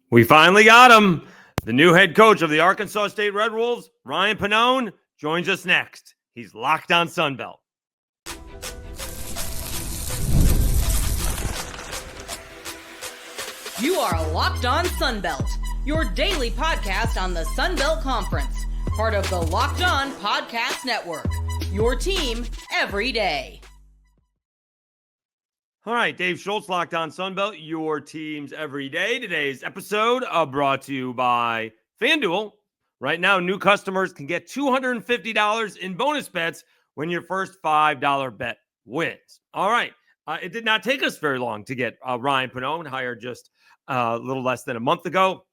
We finally got him. The new head coach of the Arkansas State Red Wolves, Ryan Pannone, joins us next. He's locked on Sunbelt. You are Locked On Sunbelt, your daily podcast on the Sunbelt Conference, part of the Locked On Podcast Network, your team every day. All right, Dave Schultz, Locked On Sunbelt, your teams every day. Today's episode brought to you by FanDuel. Right now, new customers can get $250 in bonus bets when your first $5 bet wins. All right, it did not take us very long to get Ryan Pannone hired just a little less than a month ago.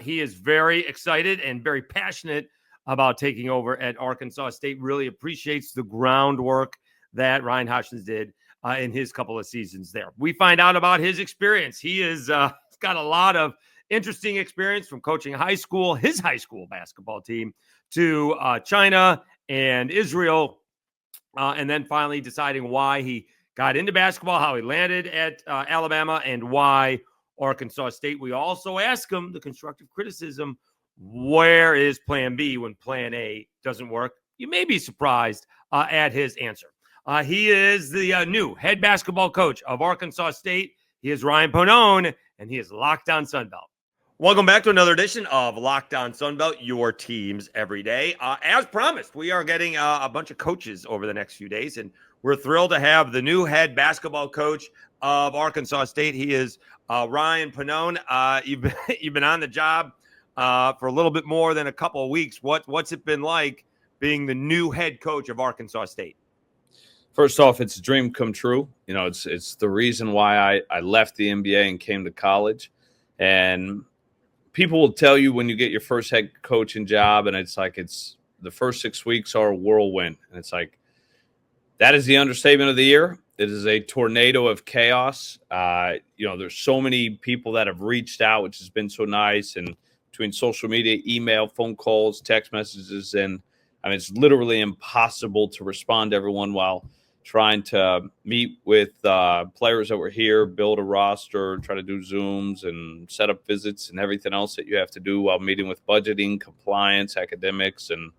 He is very excited and very passionate about taking over at Arkansas State. Really appreciates the groundwork that Ryan Hotchins did in his couple of seasons there. We find out about his experience. He is got a lot of interesting experience from coaching his high school basketball team to China and Israel, and then finally deciding why he got into basketball, how he landed at Alabama, and why Arkansas State. We also ask him the constructive criticism, where is plan B when plan A doesn't work? You may be surprised at his answer. He is the new head basketball coach of Arkansas State. He is Ryan Pannone, and he is Locked On Sunbelt. Welcome back to another edition of Locked On Sunbelt, your teams every day. As promised, we are getting a bunch of coaches over the next few days, and we're thrilled to have the new head basketball coach of Arkansas State. He is Ryan Pannone. You've been on the job for a little bit more than a couple of weeks. What's it been like being the new head coach of Arkansas State? First off, it's a dream come true. You know, it's the reason why I left the NBA and came to college. And people will tell you when you get your first head coaching job, and it's the first 6 weeks are a whirlwind. And it's like, that is the understatement of the year. It is a tornado of chaos. There's so many people that have reached out, which has been so nice. And between social media, email, phone calls, text messages, and it's literally impossible to respond to everyone while trying to meet with players that were here, build a roster, try to do Zooms and set up visits and everything else that you have to do while meeting with budgeting, compliance, academics, and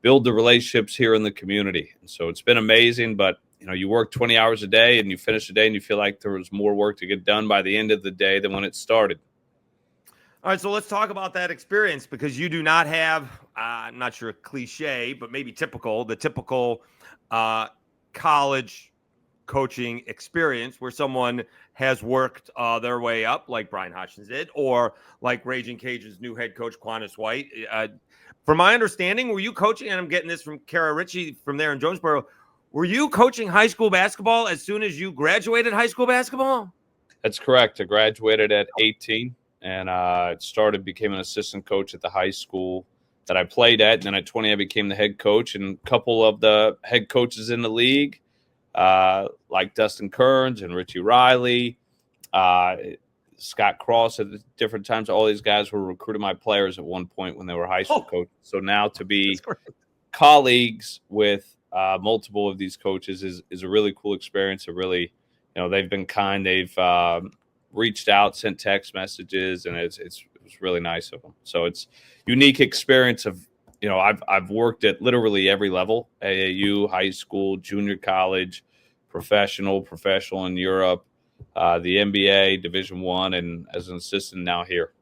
build the relationships here in the community. And so it's been amazing, but you work 20 hours a day and you finish the day and you feel like there was more work to get done by the end of the day than when it started. All right, so let's talk about that experience, because you do not have, I'm not sure, cliche, but maybe the typical college coaching experience where someone has worked their way up like Brian Hotchins did, or like Raging Cajuns' new head coach, Quantas White. From my understanding, were you coaching, and I'm getting this from Kara Ritchie from there in Jonesboro, were you coaching high school basketball as soon as you graduated high school basketball? That's correct. I graduated at 18. And became an assistant coach at the high school that I played at. And then at 20, I became the head coach. And a couple of the head coaches in the league, like Dustin Kearns and Richie Riley, Scott Cross at different times, all these guys were recruiting my players at one point when they were high school coaches. So now to be colleagues with multiple of these coaches is a really cool experience. They've been kind. They've reached out, sent text messages, and it was really nice of them. So it's unique experience of, I've worked at literally every level: AAU, high school, junior college, professional in Europe, the NBA, Division I, and as an assistant now here.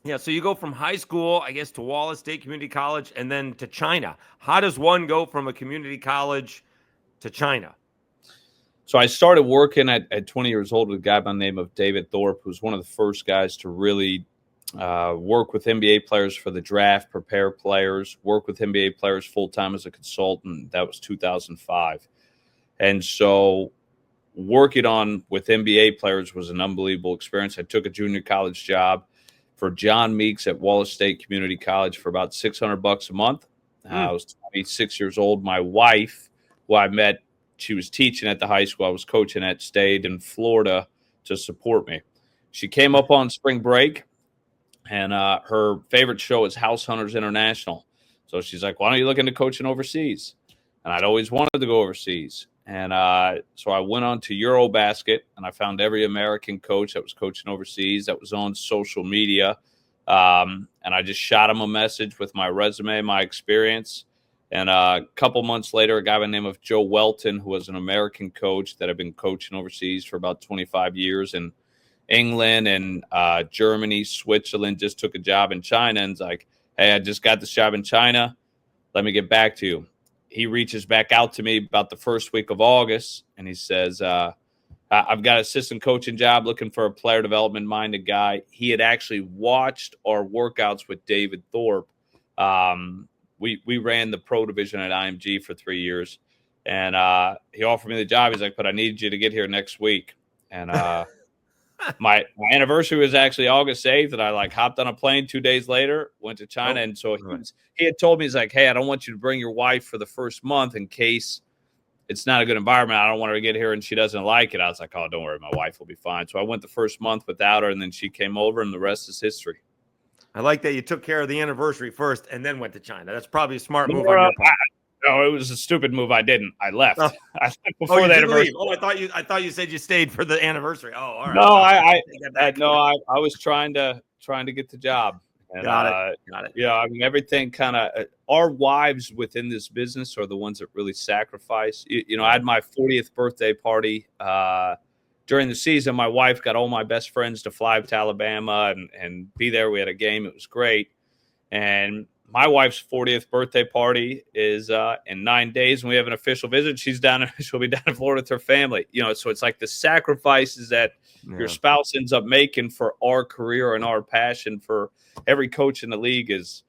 Yeah, so you go from high school, I guess, to Wallace State Community College, and then to China. How does one go from a community college to China? So I started working at 20 years old with a guy by the name of David Thorpe, who's one of the first guys to really work with NBA players for the draft, prepare players, work with NBA players full-time as a consultant. That was 2005. And so working with NBA players was an unbelievable experience. I took a junior college job for John Meeks at Wallace State Community College for about $600 a month. I was 26 years old. My wife, who I met, she was teaching at the high school I was coaching at, stayed in Florida to support me. She came up on spring break, and her favorite show is House Hunters International. So she's like, why don't you look into coaching overseas? And I'd always wanted to go overseas. And so I went on to Eurobasket, and I found every American coach that was coaching overseas that was on social media. And I just shot him a message with my resume, my experience. And a couple months later, a guy by the name of Joe Welton, who was an American coach that had been coaching overseas for about 25 years in England and Germany, Switzerland, just took a job in China, and is like, hey, I just got this job in China. Let me get back to you. He reaches back out to me about the first week of August, and he says, I've got an assistant coaching job looking for a player development-minded guy. He had actually watched our workouts with David Thorpe. We ran the pro division at IMG for 3 years, and he offered me the job. He's like, but I need you to get here next week. And my anniversary was actually August 8th, and I hopped on a plane 2 days later, went to China. And so he had told me, he's like, hey, I don't want you to bring your wife for the first month in case it's not a good environment. I don't want her to get here and she doesn't like it. I was like, oh, don't worry, my wife will be fine. So I went the first month without her, and then she came over, and the rest is history. I like that you took care of the anniversary first and then went to China. That's probably a smart move on your part. No, it was a stupid move. I didn't. I left. Oh. I left before the anniversary. Oh, I thought you said you stayed for the anniversary. Oh, all right. No, I was trying to get the job. And, Got it. Yeah, I mean, everything kind of our wives within this business are the ones that really sacrifice. You know, I had my 40th birthday party during the season. My wife got all my best friends to fly to Alabama and be there. We had a game. It was great. And my wife's 40th birthday party is in 9 days, and we have an official visit. She'll be down in Florida with her family. You know, so it's like the sacrifices that your spouse ends up making for our career and our passion for every coach in the league is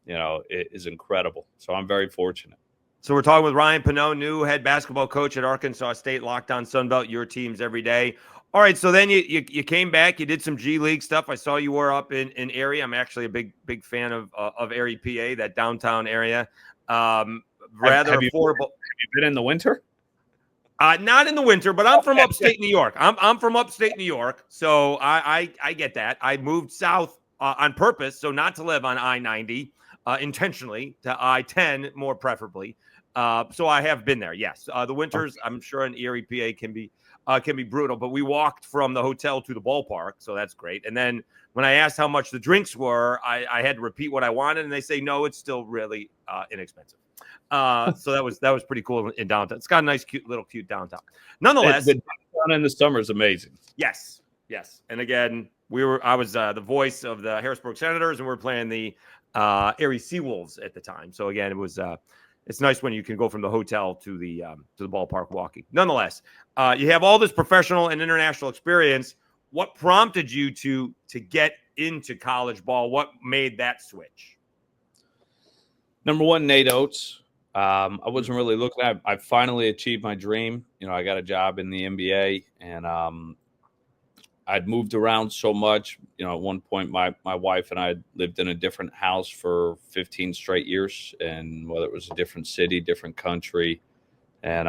incredible. So I'm very fortunate. So we're talking with Ryan Pannone, new head basketball coach at Arkansas State, Locked On Sunbelt, your teams every day. All right, so then you came back. You did some G League stuff. I saw you were up in Erie. I'm actually a big fan of Erie, PA, that downtown area. Rather affordable. Have you been in the winter? Not in the winter, but I'm from upstate New York. I'm from upstate New York, so I get that. I moved south on purpose, so not to live on I-90 intentionally, to I-10 more preferably. So I have been there. Yes, the winters I'm sure in Erie, PA can be brutal, but we walked from the hotel to the ballpark, so that's great. And then when I asked how much the drinks were, I had to repeat what I wanted, and they say no, it's still really inexpensive. So that was pretty cool in downtown. It's got a nice, cute downtown. Nonetheless, the downtown in the summer is amazing. Yes. And again, I was the voice of the Harrisburg Senators, and we were playing the Erie Seawolves at the time. So again, it was it's nice when you can go from the hotel to the ballpark walking. Nonetheless, you have all this professional and international experience. What prompted you to get into college ball? What made that switch? Number one, Nate Oats. I wasn't really looking at. I finally achieved my dream. You know, I got a job in the NBA, and I'd moved around so much. You know, at one point, my wife and I lived in a different house for 15 straight years, and whether it was a different city, different country, and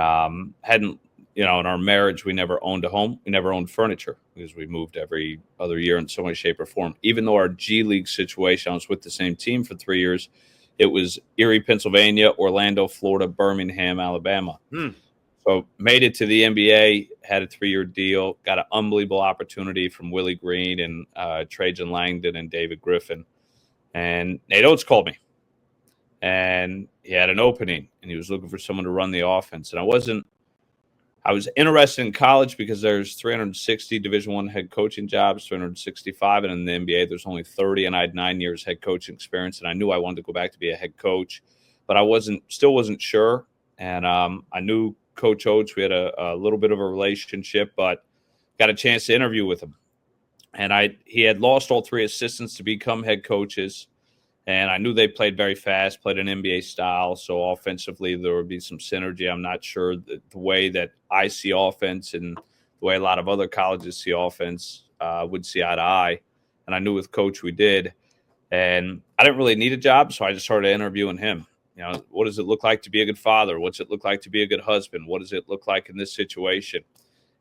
hadn't, you know, in our marriage, we never owned a home. We never owned furniture because we moved every other year in some way, shape, or form. Even though our G League situation, I was with the same team for 3 years. It was Erie, Pennsylvania, Orlando, Florida, Birmingham, Alabama. So made it to the NBA, had a 3-year deal, got an unbelievable opportunity from Willie Green and Trajan Langdon and David Griffin. And Nate Oats called me. And he had an opening, and he was looking for someone to run the offense. And I was interested in college because there's 360 Division I head coaching jobs, 365, and in the NBA there's only 30, and I had 9 years head coaching experience, and I knew I wanted to go back to be a head coach, but I still wasn't sure. And I knew Coach Oates. We had a little bit of a relationship, but got a chance to interview with him. And he had lost all 3 assistants to become head coaches. And I knew they played very fast, played an NBA style. So offensively, there would be some synergy. I'm not sure the way that I see offense and the way a lot of other colleges see offense would see eye to eye. And I knew with Coach we did. And I didn't really need a job, so I just started interviewing him. You know, what does it look like to be a good father? What's it look like to be a good husband? What does it look like in this situation?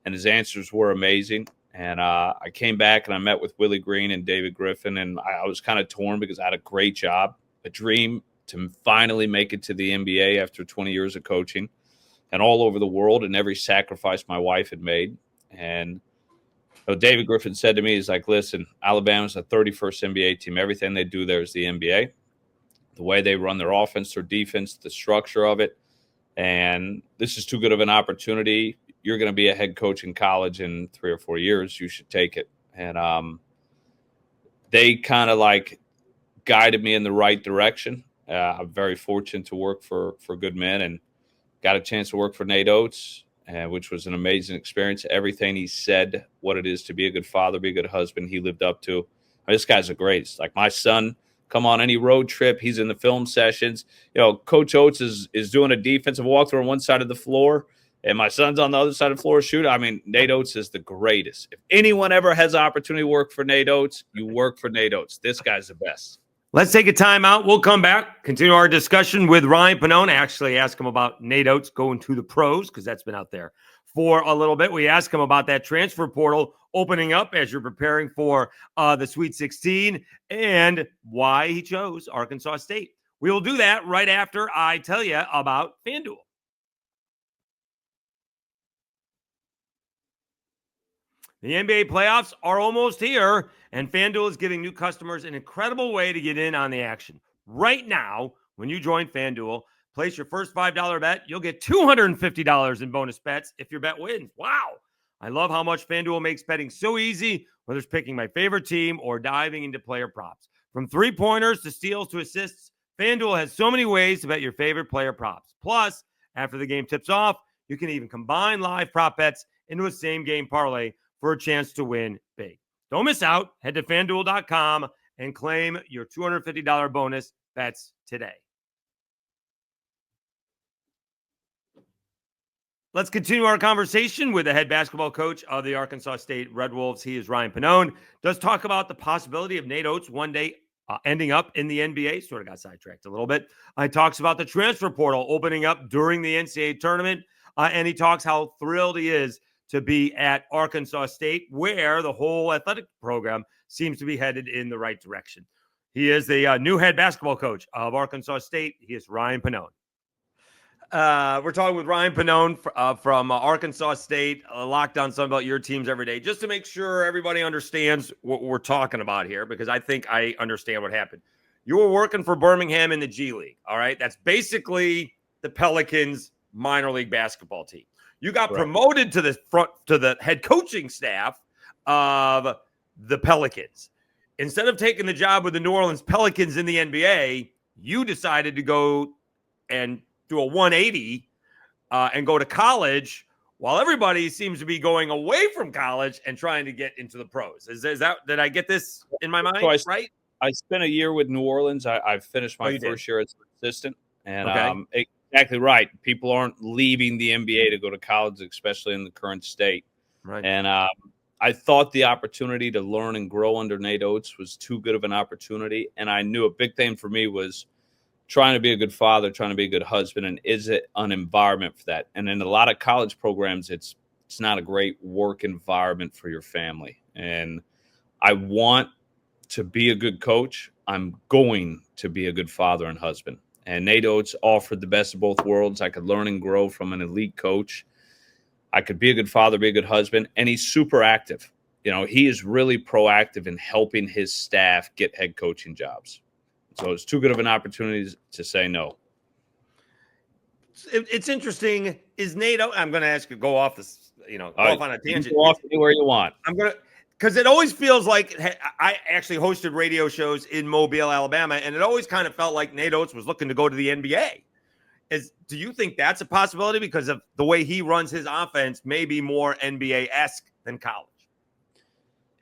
And his answers were amazing. And I came back and I met with Willie Green and David Griffin, and I was kind of torn because I had a great job, a dream to finally make it to the NBA after 20 years of coaching. and all over the world, and every sacrifice my wife had made. And David Griffin said to me, he's like, listen, Alabama's the 31st NBA team. Everything they do there is the NBA. The way they run their offense, their defense, the structure of it. And this is too good of an opportunity. You're going to be a head coach in college in 3 or 4 years. You should take it. And they kind of like guided me in the right direction. I'm very fortunate to work for good men, and got a chance to work for Nate Oats, which was an amazing experience. Everything he said, what it is to be a good father, be a good husband, he lived up to. This guy's the greatest. Like my son, come on any road trip, he's in the film sessions. Coach Oats is doing a defensive walkthrough on one side of the floor, and my son's on the other side of the floor shooting. I mean, Nate Oats is the greatest. If anyone ever has the opportunity to work for Nate Oats, you work for Nate Oats. This guy's the best. Let's take a time out. We'll come back, continue our discussion with Ryan Pannone. Actually ask him about Nate Oats going to the pros, because that's been out there for a little bit. We ask him about that transfer portal opening up as you're preparing for the Sweet 16 and why he chose Arkansas State. We will do that right after I tell you about FanDuel. The NBA playoffs are almost here, and FanDuel is giving new customers an incredible way to get in on the action. Right now, when you join FanDuel, place your first $5 bet, you'll get $250 in bonus bets if your bet wins. Wow. I love how much FanDuel makes betting so easy, whether it's picking my favorite team or diving into player props. From three-pointers to steals to assists, FanDuel has so many ways to bet your favorite player props. Plus, after the game tips off, you can even combine live prop bets into a same-game parlay for a chance to win big. Don't miss out. Head to FanDuel.com and claim your $250 bonus bets today. Let's continue our conversation with the head basketball coach of the Arkansas State Red Wolves. He is Ryan Pannone. Does talk about the possibility of Nate Oats one day ending up in the NBA. Sort of got sidetracked a little bit. He talks about the transfer portal opening up during the NCAA tournament. And he talks how thrilled he is to be at Arkansas State, where the whole athletic program seems to be headed in the right direction. He is the new head basketball coach of Arkansas State. He is Ryan Pannone. We're talking with Ryan Pannone from Arkansas State, Locked On Sunbelt, your teams every day, just to make sure everybody understands what we're talking about here, because I think I understand what happened. You were working for Birmingham in the G League, all right? That's basically the Pelicans minor league basketball team. You got promoted to the head coaching staff of the Pelicans. Instead of taking the job with the New Orleans Pelicans in the NBA, you decided to go and do a 180 and go to college, while everybody seems to be going away from college and trying to get into the pros. Is that, did I get this in my mind? So right? I spent a year with New Orleans. I finished my first year as an assistant, and exactly right. People aren't leaving the NBA to go to college, especially in the current state. Right. And I thought the opportunity to learn and grow under Nate Oats was too good of an opportunity. And I knew a big thing for me was trying to be a good father, trying to be a good husband, and is it an environment for that? And in a lot of college programs, it's not a great work environment for your family. And I want to be a good coach. I'm going to be a good father and husband. And Nate Oats offered the best of both worlds. I could learn and grow from an elite coach. I could be a good father, be a good husband. And he's super active. He is really proactive in helping his staff get head coaching jobs. So it's too good of an opportunity to say no. It's interesting. Is Nate Oats, I'm going to ask you, go off this, go off on a tangent. Go off anywhere you want. Because it always feels like I actually hosted radio shows in Mobile, Alabama, and it always kind of felt like Nate Oats was looking to go to the NBA. Do you think that's a possibility because of the way he runs his offense, maybe more NBA-esque than college?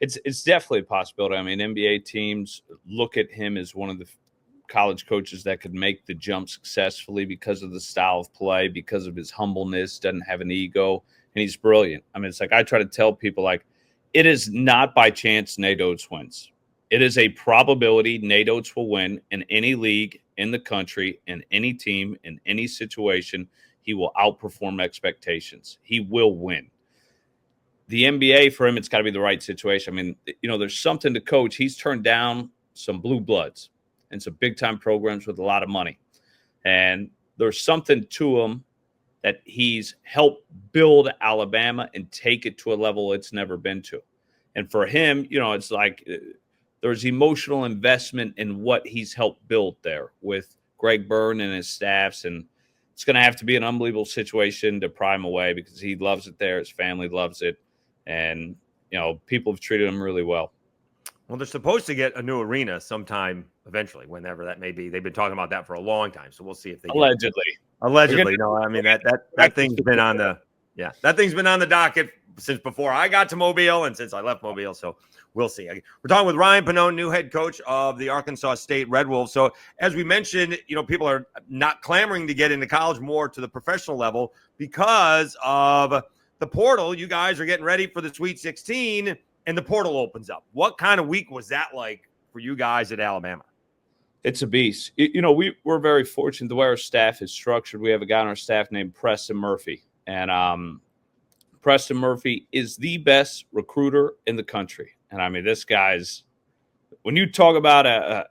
It's definitely a possibility. I mean, NBA teams look at him as one of the college coaches that could make the jump successfully because of the style of play, because of his humbleness, doesn't have an ego, and he's brilliant. I mean, it's like I try to tell people, it is not by chance Nate Oats wins. It is a probability Nate Oats will win in any league in the country, in any team, in any situation. He will outperform expectations. He will win. The NBA, for him, it's got to be the right situation. I mean, there's something to coach. He's turned down some blue bloods and some big-time programs with a lot of money. And there's something to him that he's helped build Alabama and take it to a level it's never been to. And for him, it's like there's emotional investment in what he's helped build there with Greg Byrne and his staffs. And it's going to have to be an unbelievable situation to pry him away because he loves it there. His family loves it. And, people have treated him really well. Well, they're supposed to get a new arena sometime eventually, whenever that may be. They've been talking about that for a long time. So we'll see if they Allegedly. No, I mean, that thing's been on the docket since before I got to Mobile and since I left Mobile. So we'll see. We're talking with Ryan Pannone, new head coach of the Arkansas State Red Wolves. So as we mentioned, people are not clamoring to get into college, more to the professional level because of the portal. You guys are getting ready for the Sweet 16 and the portal opens up. What kind of week was that like for you guys at Alabama? It's a beast. We're very fortunate the way our staff is structured. We have a guy on our staff named Preston Murphy. And Preston Murphy is the best recruiter in the country. And I mean, this guy's, when you talk about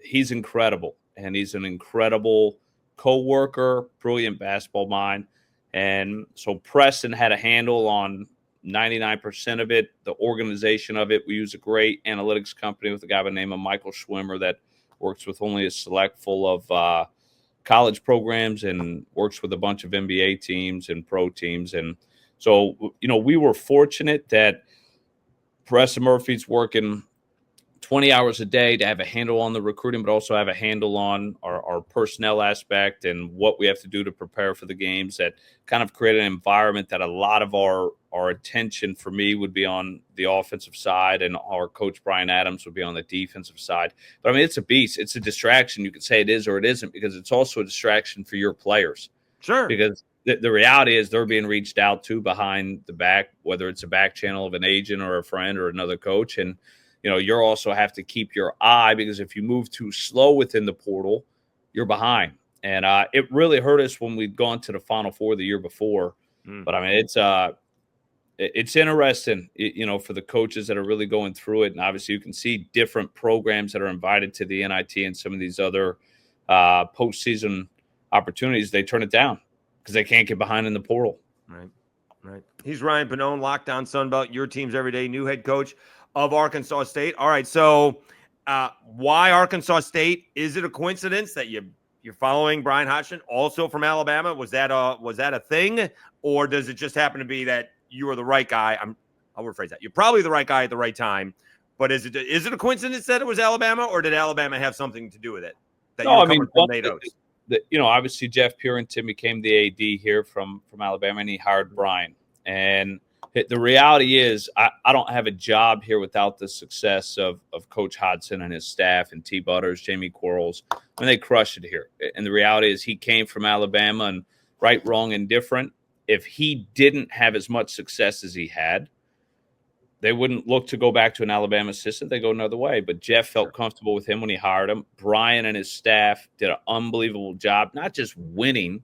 he's incredible. And he's an incredible co-worker, brilliant basketball mind. And so Preston had a handle on 99% of it, the organization of it. We use a great analytics company with a guy by the name of Michael Schwimmer that works with only a select full of college programs and works with a bunch of NBA teams and pro teams. And so, we were fortunate that Preston Murphy's working 20 hours a day to have a handle on the recruiting, but also have a handle on our personnel aspect and what we have to do to prepare for the games, that kind of create an environment that a lot of our attention for me would be on the offensive side and our coach Brian Adams would be on the defensive side. But I mean, it's a beast. It's a distraction. You could say it is or it isn't because it's also a distraction for your players. Sure. Because the reality is they're being reached out to behind the back, whether it's a back channel of an agent or a friend or another coach. And you also have to keep your eye because if you move too slow within the portal, you're behind. And it really hurt us when we'd gone to the Final Four the year before. But I mean, it's interesting, for the coaches that are really going through it. And obviously you can see different programs that are invited to the NIT and some of these other postseason opportunities. They turn it down because they can't get behind in the portal. Right. He's Ryan Pannone, Locked On Sunbelt, your team's everyday new head coach of Arkansas State. All right, so why Arkansas State? Is it a coincidence that you're following Brian Hodgson, also from Alabama? Was that a thing, or does it just happen to be that you are the right guy? I'll rephrase that. You're probably the right guy at the right time, but is it a coincidence that it was Alabama, or did Alabama have something to do with it? Nate Oats. Obviously Jeff Purinton became the AD here from Alabama, and he hired Brian. And the reality is I don't have a job here without the success of Coach Hodgson and his staff and T. Butters, Jamie Quarles. I mean, they crushed it here. And the reality is he came from Alabama, and right, wrong, and different. If he didn't have as much success as he had, they wouldn't look to go back to an Alabama assistant. They go another way. But Jeff felt comfortable with him when he hired him. Brian and his staff did an unbelievable job, not just winning,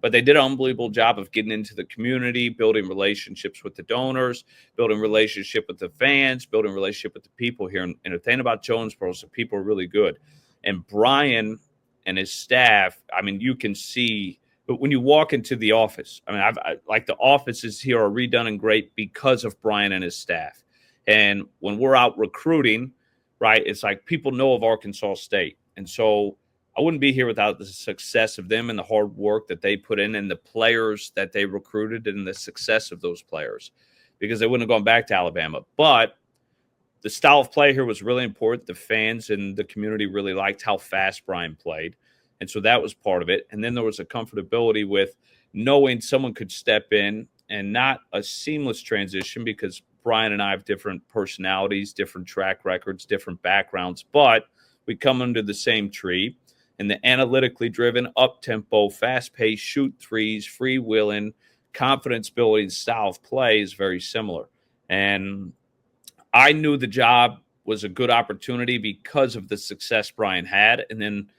but they did an unbelievable job of getting into the community, building relationships with the donors, building relationship with the fans, building relationship with the people here. And the thing about Jonesboro is the people are really good. And Brian and his staff, I mean, you can see, but when you walk into the office, I mean, like the offices here are redone and great because of Brian and his staff. And when we're out recruiting, right, it's like people know of Arkansas State. And so I wouldn't be here without the success of them and the hard work that they put in and the players that they recruited and the success of those players, because they wouldn't have gone back to Alabama. But the style of play here was really important. The fans and the community really liked how fast Brian played. And so that was part of it. And then there was a comfortability with knowing someone could step in, and not a seamless transition because Brian and I have different personalities, different track records, different backgrounds, but we come under the same tree. And the analytically driven, up-tempo, fast-paced, shoot threes, freewheeling, confidence-building style of play is very similar. And I knew the job was a good opportunity because of the success Brian had. And then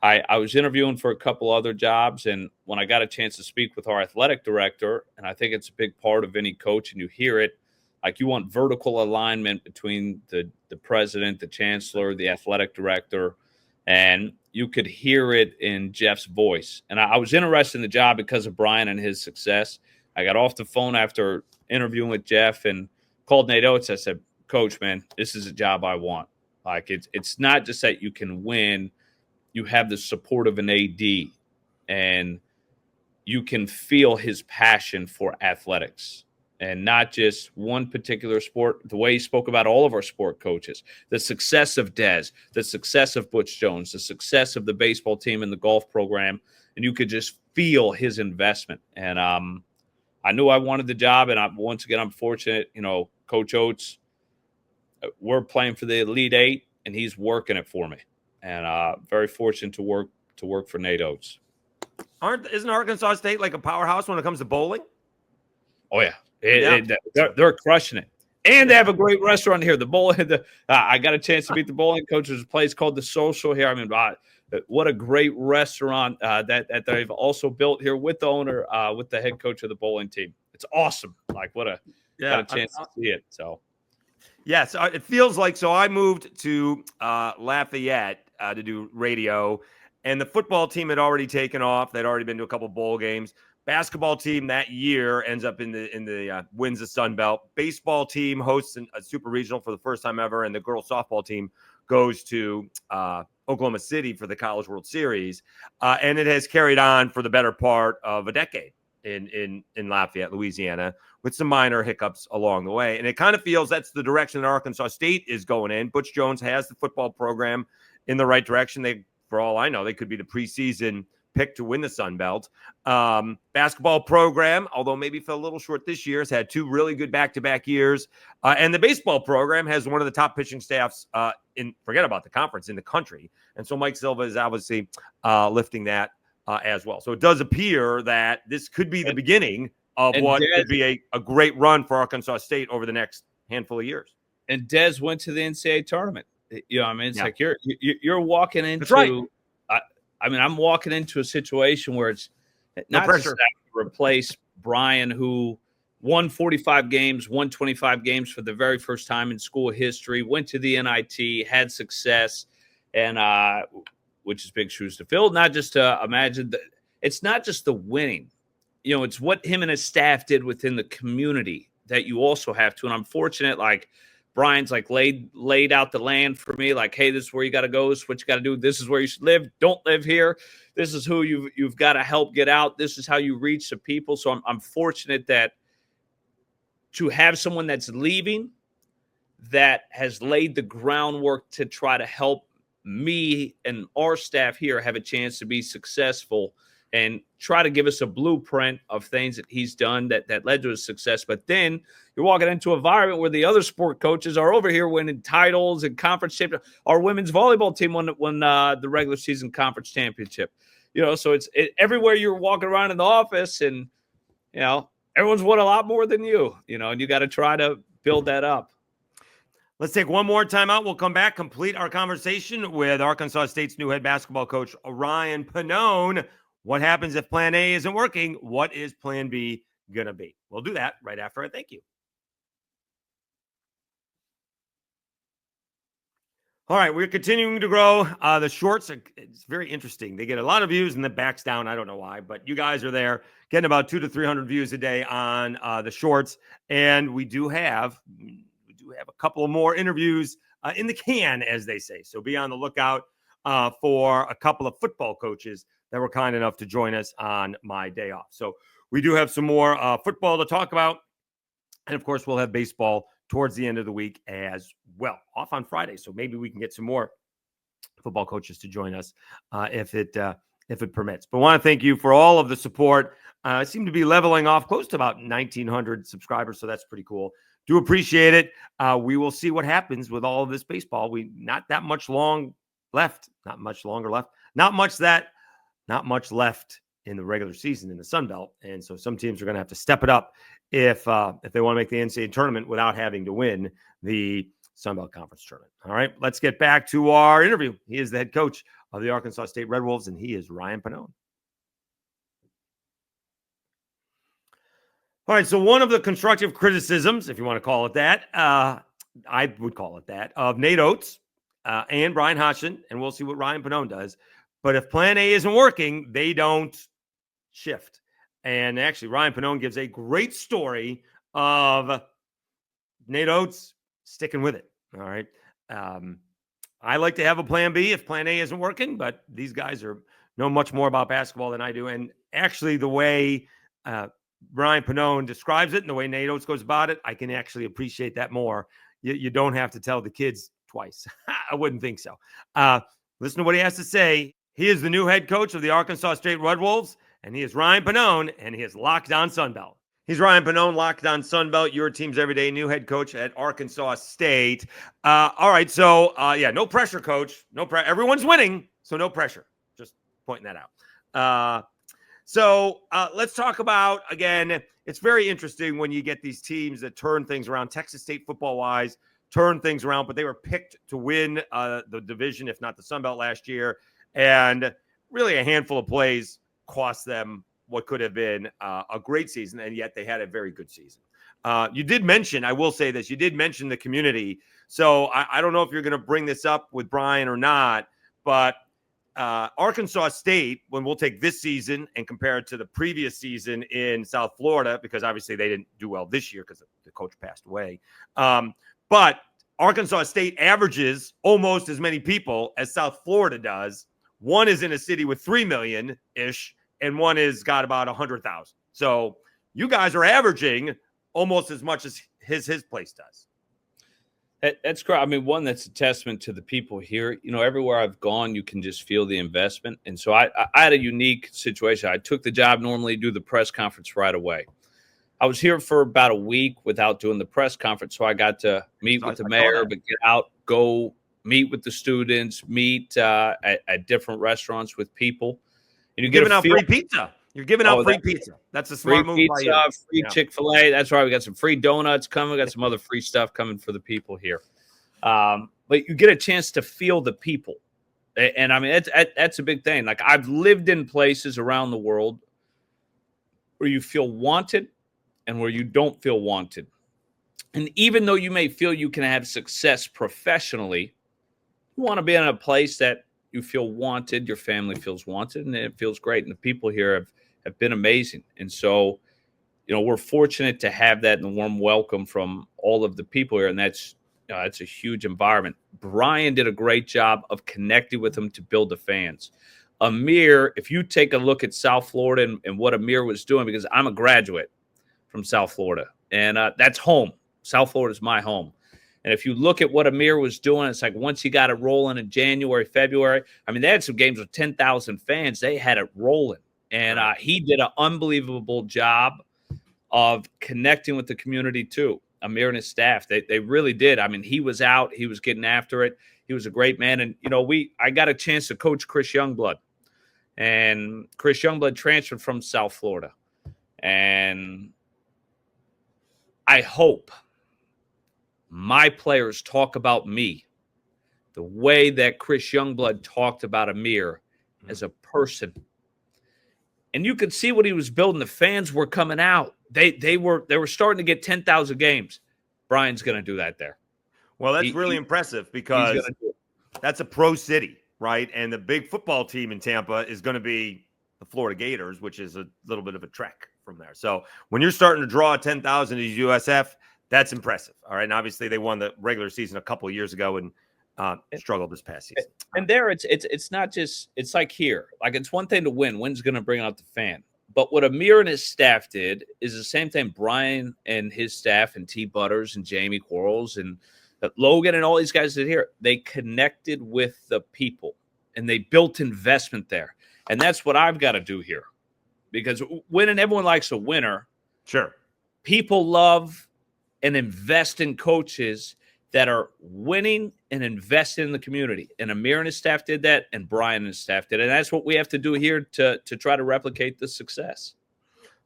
I was interviewing for a couple other jobs, and when I got a chance to speak with our athletic director, and I think it's a big part of any coach, and you hear it, like you want vertical alignment between the president, the chancellor, the athletic director, and you could hear it in Jeff's voice. And I was interested in the job because of Brian and his success. I got off the phone after interviewing with Jeff and called Nate Oats. I said, Coach, man, this is a job I want. Like, it's not just that you can win. You have the support of an AD, and you can feel his passion for athletics and not just one particular sport. The way he spoke about all of our sport coaches, the success of Dez, the success of Butch Jones, the success of the baseball team and the golf program, and you could just feel his investment. And I knew I wanted the job, and once again, I'm fortunate. Coach Oats, we're playing for the Elite Eight, and he's working it for me. And very fortunate to work for Nate Oats. Isn't Arkansas State like a powerhouse when it comes to bowling? Oh yeah, they're crushing it, and they have a great restaurant here. The bowling, I got a chance to meet the bowling coach. There's a place called The Social here. I mean, what a great restaurant that they've also built here with the owner, with the head coach of the bowling team. It's awesome. Like, got a chance to see it. So. Yes, it feels like. So I moved to Lafayette to do radio, and the football team had already taken off. They'd already been to a couple bowl games. Basketball team that year ends up in the wins the Sun Belt. Baseball team hosts a super regional for the first time ever, and the girls softball team goes to Oklahoma City for the College World Series, and it has carried on for the better part of a decade in Lafayette, Louisiana, with some minor hiccups along the way. And it kind of feels that's the direction that Arkansas State is going in. Butch Jones has the football program in the right direction. They, for all I know, they could be the preseason pick to win the Sun Belt. Basketball program, although maybe fell a little short this year, has had two really good back-to-back years. And the baseball program has one of the top pitching staffs forget about the conference, in the country. And so Mike Silva is obviously lifting that as well. So it does appear that this could be the beginning of what could be a great run for Arkansas State over the next handful of years. And Dez went to the NCAA tournament. It's like you're walking into. That's right. I'm walking into a situation where it's not pressure to replace Brian, who won 45 games, won 25 games for the very first time in school history, went to the NIT, had success, and which is big shoes to fill. Not just to imagine that it's not just the winning. It's what him and his staff did within the community that you also have to. And I'm fortunate, like, Brian's like laid out the land for me, like, hey, this is where you got to go. This is what you got to do. This is where you should live. Don't live here. This is who you've got to help get out. This is how you reach the people. So I'm fortunate that to have someone that's leaving that has laid the groundwork to try to help me and our staff here have a chance to be successful and try to give us a blueprint of things that he's done that led to his success. But then you're walking into an environment where the other sport coaches are over here winning titles and conference championship. Our women's volleyball team won the regular season conference championship. So it's everywhere you're walking around in the office, and everyone's won a lot more than you. And you got to try to build that up. Let's take one more timeout. We'll come back, complete our conversation with Arkansas State's new head basketball coach, Ryan Pannone. What happens if plan A isn't working? What is plan B going to be? We'll do that right after I thank you. All right, we're continuing to grow. The shorts, it's very interesting. They get a lot of views and then backs down. I don't know why, but you guys are there getting about 200 to 300 views a day on the shorts. And we do have a couple of more interviews in the can, as they say. So be on the lookout for a couple of football coaches that were kind enough to join us on my day off. So we do have some more football to talk about. And of course, we'll have baseball towards the end of the week as well, off on Friday. So maybe we can get some more football coaches to join us if it permits. But I want to thank you for all of the support. I seem to be leveling off close to about 1,900 subscribers. So that's pretty cool. Do appreciate it. We will see what happens with all of this baseball. Not much longer left. Not much left in the regular season in the Sun Belt. And so some teams are going to have to step it up if they want to make the NCAA tournament without having to win the Sun Belt Conference tournament. All right, let's get back to our interview. He is the head coach of the Arkansas State Red Wolves, and he is Ryan Pannone. All right, so one of the constructive criticisms, if you want to call it that, I would call it that, of Nate Oats and Brian Hodgson, and we'll see what Ryan Pannone does, But if plan A isn't working, they don't shift. And actually, Ryan Pannone gives a great story of Nate Oats sticking with it. All right. I like to have a plan B if plan A isn't working, but these guys know much more about basketball than I do. And actually, the way Ryan Pannone describes it and the way Nate Oats goes about it, I can actually appreciate that more. You don't have to tell the kids twice. I wouldn't think so. Listen to what he has to say. He is the new head coach of the Arkansas State Red Wolves, and he is Ryan Pannone, and he is Locked On Sunbelt. He's Ryan Pannone, Locked On Sunbelt, your team's everyday new head coach at Arkansas State. All right, so no pressure, coach. No pressure. Everyone's winning, so no pressure. Just pointing that out. So let's talk about, again, it's very interesting when you get these teams that turn things around. Texas State football-wise turn things around, but they were picked to win the division, if not the Sunbelt last year. And really a handful of plays cost them what could have been a great season, and yet they had a very good season. You did mention, I will say this, you did mention the community. So I don't know if you're going to bring this up with Brian or not, but Arkansas State, when we'll take this season and compare it to the previous season in South Florida, because obviously they didn't do well this year because the coach passed away. But Arkansas State averages almost as many people as South Florida does. One is in a city with 3 million-ish, and one is got about 100,000. So you guys are averaging almost as much as his place does. That's great. I mean, one, that's a testament to the people here. You know, everywhere I've gone, you can just feel the investment. And so I had a unique situation. I took the job, normally do the press conference right away. I was here for about a week without doing the press conference, so I got to meet with the mayor, but get out, go meet with the students, meet at different restaurants with people. And you're giving out free pizza. You're giving out free pizza. That's a smart move by you. Free Chick-fil-A. That's right. We got some free donuts coming. We got some other free stuff coming for the people here. But you get a chance to feel the people. And I mean, that's a big thing. Like, I've lived in places around the world where you feel wanted and where you don't feel wanted. And even though you may feel you can have success professionally, you want to be in a place that you feel wanted, your family feels wanted, and it feels great. And the people here have been amazing. And so, you know, we're fortunate to have that and the warm welcome from all of the people here. And that's a huge environment. Brian did a great job of connecting with them to build the fans. Amir, if you take a look at South Florida and what Amir was doing, because I'm a graduate from South Florida, and that's home. South Florida is my home. And if you look at what Amir was doing, it's like once he got it rolling in January, February, I mean, they had some games with 10,000 fans. They had it rolling. And he did an unbelievable job of connecting with the community too. Amir and his staff, they really did. I mean, he was out. He was getting after it. He was a great man. And, you know, I got a chance to coach Chris Youngblood. And Chris Youngblood transferred from South Florida. And I hope my players talk about me the way that Chris Youngblood talked about Amir as a person. And you could see what he was building. The fans were coming out. They were starting to get 10,000 games. Brian's going to do that there. Well, that's really impressive because that's a pro city, right? And the big football team in Tampa is going to be the Florida Gators, which is a little bit of a trek from there. So when you're starting to draw 10,000 as USF, that's impressive. All right. And obviously they won the regular season a couple of years ago and struggled this past season. And there it's not just, it's like here. Like, it's one thing to win. Win's going to bring out the fan. But what Amir and his staff did is the same thing Brian and his staff and T. Butters and Jamie Quarles and Logan and all these guys did here. They connected with the people and they built investment there. And that's what I've got to do here. Because winning, everyone likes a winner. Sure. People love and invest in coaches that are winning and invested in the community. And Amir and his staff did that, and Brian and his staff did it. And that's what we have to do here to try to replicate the success.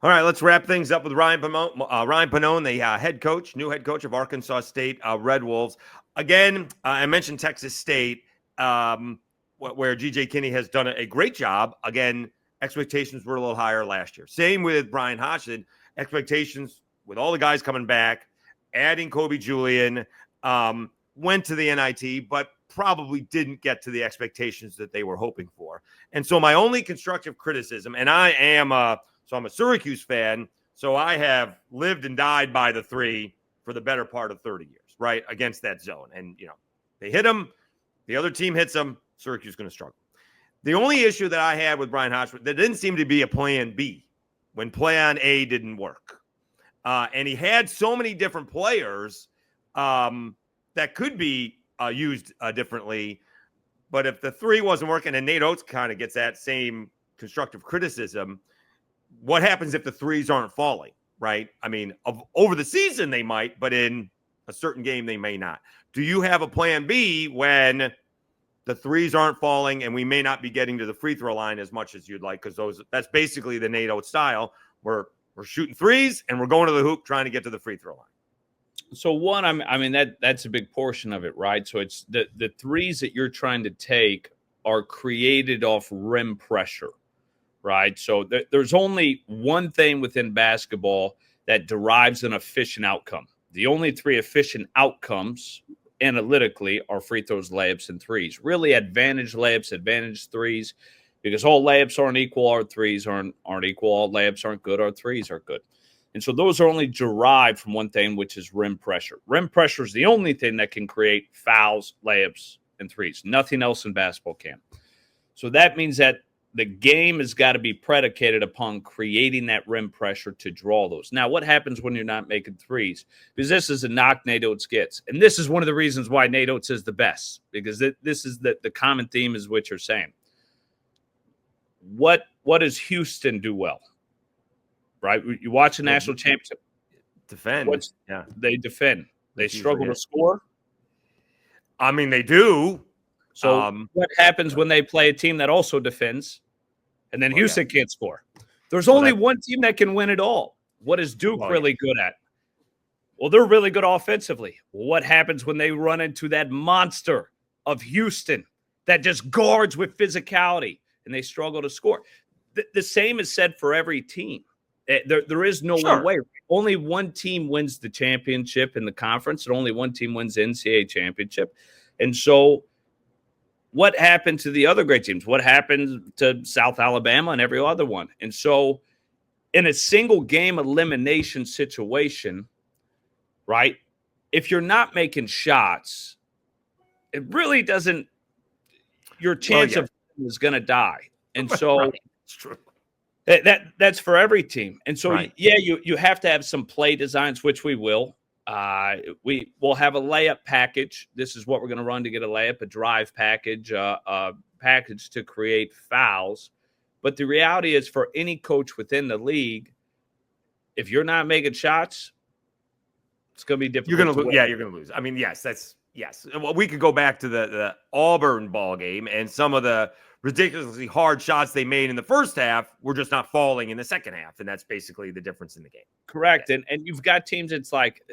All right, let's wrap things up with Ryan Pannone, the new head coach of Arkansas State Red Wolves. Again, I mentioned Texas State, where G.J. Kinney has done a great job. Again, expectations were a little higher last year. Same with Brian Hodgson. Expectations with all the guys coming back, adding Kobe Julian, went to the NIT, but probably didn't get to the expectations that they were hoping for. And so my only constructive criticism, and I'm a Syracuse fan, so I have lived and died by the three for the better part of 30 years, right, against that zone. And, they hit them, the other team hits them, Syracuse is going to struggle. The only issue that I had with Brian Hodgson, there didn't seem to be a plan B when plan A didn't work. And he had so many different players that could be used differently. But if the three wasn't working, and Nate Oats kind of gets that same constructive criticism, what happens if the threes aren't falling, right? I mean, over the season they might, but in a certain game they may not. Do you have a plan B when the threes aren't falling and we may not be getting to the free throw line as much as you'd like? Because that's basically the Nate Oats style. We're shooting threes and we're going to the hoop trying to get to the free throw line. So one, I mean that's a big portion of it, right? So it's the threes that you're trying to take are created off rim pressure, right? So there's only one thing within basketball that derives an efficient outcome. The only three efficient outcomes analytically are free throws, layups, and threes. Really advantage layups, advantage threes, because all layups aren't equal, our threes aren't equal, all layups aren't good, our threes are good. And so those are only derived from one thing, which is rim pressure. Rim pressure is the only thing that can create fouls, layups, and threes. Nothing else in basketball can. So that means that the game has got to be predicated upon creating that rim pressure to draw those. Now, what happens when you're not making threes? Because this is a knock Nate Oats gets. And this is one of the reasons why Nate Oats is the best, because this is the common theme is what you're saying. What does Houston do well? Right? You watch a national championship. Defend. Yeah. They defend. They struggle to score. I mean, they do. So what happens when they play a team that also defends and then Houston can't score? There's only one team that can win it all. What is Duke really good at? Well, they're really good offensively. What happens when they run into that monster of Houston that just guards with physicality and they struggle to score? The same is said for every team. There is no one way. Only one team wins the championship in the conference, and only one team wins the NCAA championship. And so what happened to the other great teams? What happened to South Alabama and every other one? And so in a single game elimination situation, right, if you're not making shots, it really doesn't – your chance of is going to die. And so it's true. That's for every team. And so, you have to have some play designs, which we will. We will have a layup package. This is what we're going to run to get a layup, a drive package, a package to create fouls. But the reality is for any coach within the league, if you're not making shots, it's going to be difficult. You're going to lose. Yeah, you're going to lose. I mean, yes. Well, we could go back to the Auburn ball game and some of the ridiculously hard shots they made in the first half were just not falling in the second half. And that's basically the difference in the game. Correct. Yeah. And you've got teams, it's like,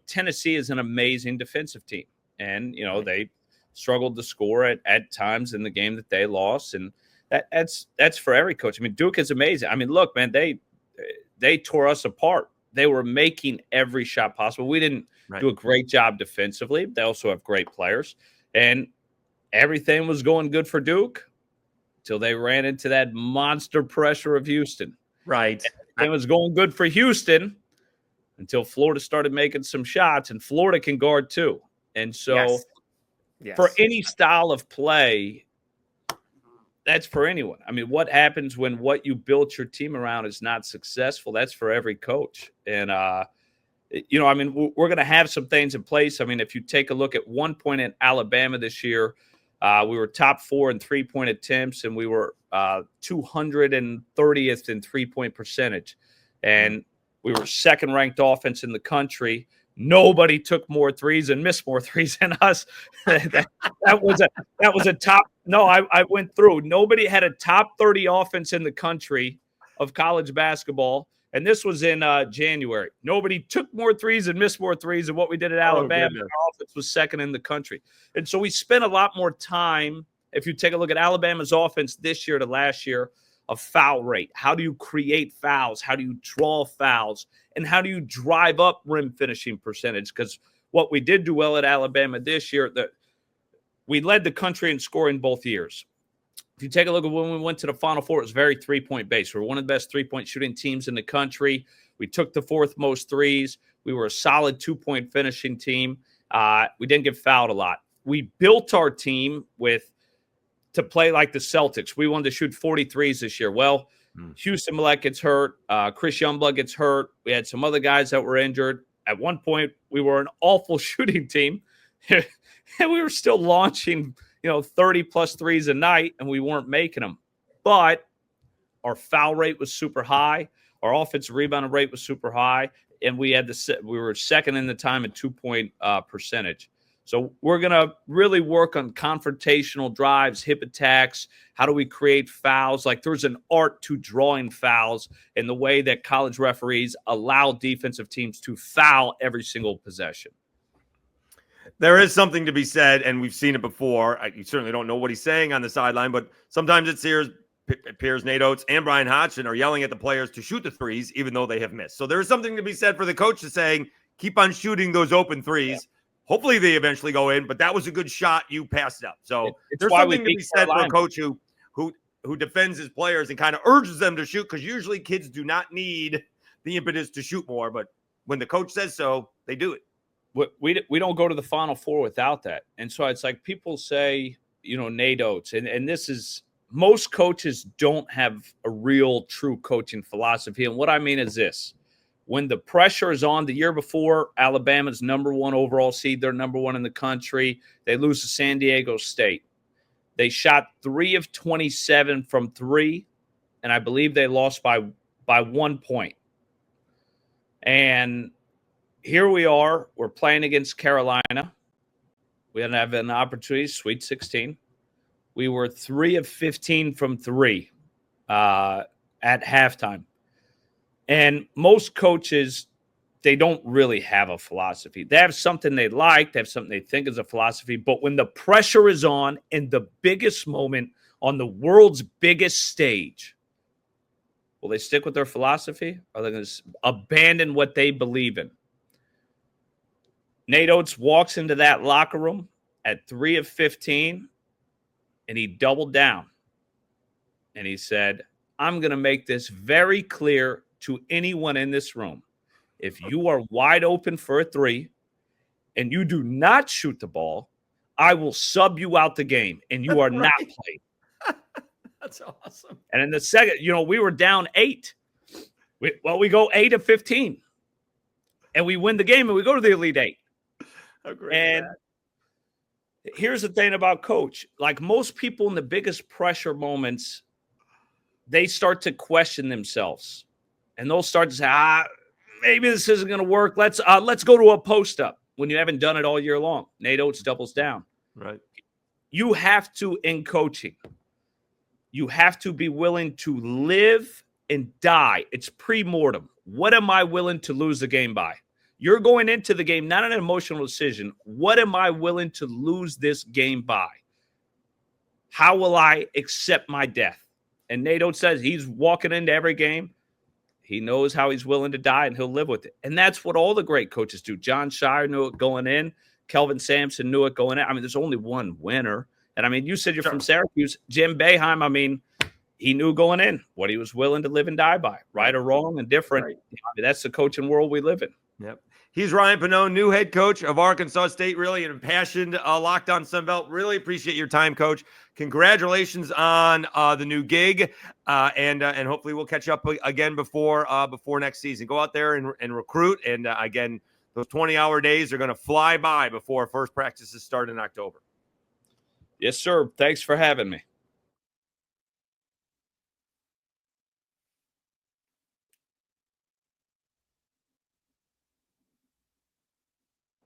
Tennessee is an amazing defensive team. And, they struggled to score at times in the game that they lost. And that's for every coach. I mean, Duke is amazing. I mean, look, man, they tore us apart. They were making every shot possible. We didn't do a great job defensively. They also have great players. And everything was going good for Duke till they ran into that monster pressure of Houston. Right. It was going good for Houston until Florida started making some shots, and Florida can guard too. And so for any style of play, that's for anyone. I mean, what happens when what you built your team around is not successful? That's for every coach. And, I mean, we're going to have some things in place. I mean, if you take a look at 1 point in Alabama this year, we were top 4 in 3-point attempts, and we were 230th in 3-point percentage. And we were second-ranked offense in the country. Nobody took more threes and missed more threes than us. that was a top. No, I went through. Nobody had a top 30 offense in the country of college basketball. And this was in January. Nobody took more threes and missed more threes than what we did at Alabama. Our offense was second in the country. And so we spent a lot more time, if you take a look at Alabama's offense this year to last year, of foul rate. How do you create fouls? How do you draw fouls? And how do you drive up rim finishing percentage? Because what we did do well at Alabama this year, that we led the country in scoring both years. If you take a look at when we went to the Final Four, it was very three-point based. We were one of the best three-point shooting teams in the country. We took the fourth most threes. We were a solid two-point finishing team. We didn't get fouled a lot. We built our team to play like the Celtics. We wanted to shoot 43s this year. Well, Houston Millett gets hurt. Chris Youngblood gets hurt. We had some other guys that were injured. At one point, we were an awful shooting team, and we were still launching, 30-plus threes a night, and we weren't making them. But our foul rate was super high. Our offensive rebound rate was super high, and we were second in the time at 2-point percentage. So we're going to really work on confrontational drives, hip attacks. How do we create fouls? Like, there's an art to drawing fouls in the way that college referees allow defensive teams to foul every single possession. There is something to be said, and we've seen it before. You certainly don't know what he's saying on the sideline, but sometimes it appears Nate Oats and Brian Hodgson are yelling at the players to shoot the threes, even though they have missed. So there is something to be said for the coach to saying, keep on shooting those open threes. Yeah. Hopefully they eventually go in, but that was a good shot. You passed it up. So there's something to be said for a coach who defends his players and kind of urges them to shoot, because usually kids do not need the impetus to shoot more, but when the coach says so, they do it. We don't go to the Final Four without that. And so it's like people say, Nate Oats, and this is – most coaches don't have a real true coaching philosophy. And what I mean is this. When the pressure is on, the year before, Alabama's number 1 overall seed, they're number 1 in the country. They lose to San Diego State. They shot 3 of 27 from 3, and I believe they lost by 1 point. And here we are. We're playing against Carolina. We didn't have an opportunity, Sweet 16. We were 3 of 15 from 3 at halftime. And most coaches, they don't really have a philosophy. They have something they like. They have something they think is a philosophy. But when the pressure is on in the biggest moment on the world's biggest stage, will they stick with their philosophy? Or are they going to abandon what they believe in? Nate Oats walks into that locker room at 3 of 15, and he doubled down. And he said, I'm going to make this very clear to anyone in this room. If you are wide open for a 3 and you do not shoot the ball, I will sub you out the game, and you are not playing. That's awesome. And in the second, we were down 8. We go 8 of 15, and we win the game, and we go to the Elite 8. How great and is that? Here's the thing about coach. Like most people in the biggest pressure moments, they start to question themselves. And they'll start to say, maybe this isn't going to work. Let's go to a post-up when you haven't done it all year long. Nate Oats doubles down. Right. You have to, in coaching, you have to be willing to live and die. It's pre-mortem. What am I willing to lose the game by? You're going into the game, not an emotional decision. What am I willing to lose this game by? How will I accept my death? And Nate Oats says he's walking into every game. He knows how he's willing to die, and he'll live with it. And that's what all the great coaches do. John Shire knew it going in. Kelvin Sampson knew it going in. I mean, there's only one winner. And, you said you're from Syracuse. Jim Boeheim, he knew going in what he was willing to live and die by, right or wrong and different. Right. That's the coaching world we live in. Yep. He's Ryan Pannone, new head coach of Arkansas State. Really an impassioned Locked On Sunbelt. Really appreciate your time, Coach. Congratulations on the new gig, and hopefully we'll catch up again before next season. Go out there and recruit. And again, those 20-hour days are going to fly by before first practices start in October. Yes, sir. Thanks for having me.